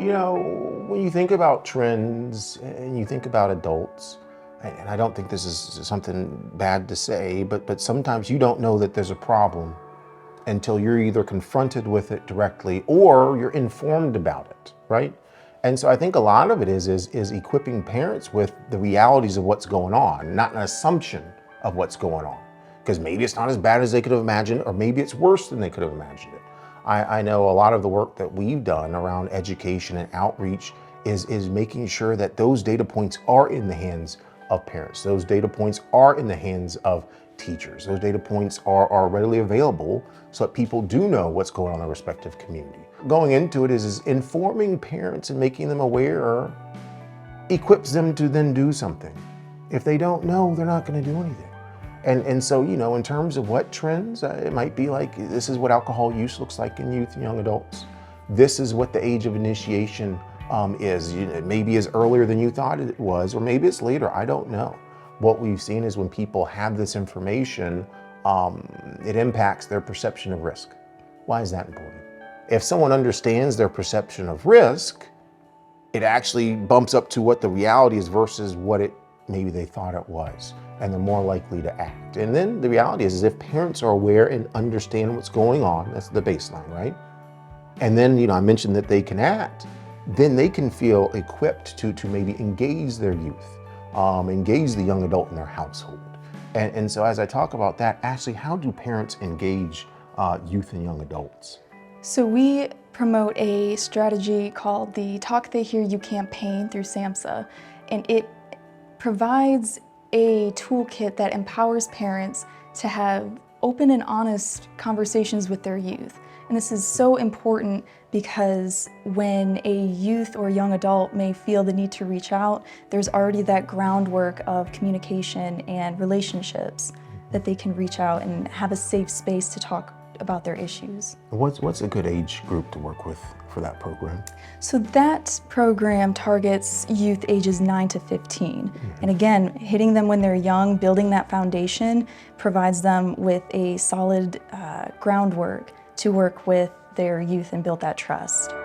when you think about trends and you think about adults, and I don't think this is something bad to say, but sometimes you don't know that there's a problem until you're either confronted with it directly or you're informed about it, right? And so I think a lot of it is equipping parents with the realities of what's going on, not an assumption of what's going on. Because maybe it's not as bad as they could have imagined, or maybe it's worse than they could have imagined it. I know a lot of the work that we've done around education and outreach is making sure that those data points are in the hands of parents. Those data points are in the hands of teachers. Those data points are readily available so that people do know what's going on in their respective community. Going into it is informing parents and making them aware equips them to then do something. If they don't know, they're not going to do anything. And so, in terms of what trends, it might be like, this is what alcohol use looks like in youth and young adults. This is what the age of initiation is. It maybe is earlier than you thought it was, or maybe it's later, I don't know. What we've seen is when people have this information, it impacts their perception of risk. Why is that important? If someone understands their perception of risk, it actually bumps up to what the reality is versus what maybe they thought it was, and they're more likely to act. And then the reality is if parents are aware and understand what's going on, that's the baseline, right? And then, I mentioned that they can act, then they can feel equipped to maybe engage their youth, engage the young adult in their household. And so as I talk about that, Ashley, how do parents engage youth and young adults? So we promote a strategy called the Talk They Hear You campaign through SAMHSA, and it provides a toolkit that empowers parents to have open and honest conversations with their youth. And this is so important because when a youth or young adult may feel the need to reach out, there's already that groundwork of communication and relationships that they can reach out and have a safe space to talk about their issues. What's a good age group to work with for that program? So that program targets youth ages 9 to 15. And again, hitting them when they're young, building that foundation provides them with a solid groundwork to work with their youth and build that trust.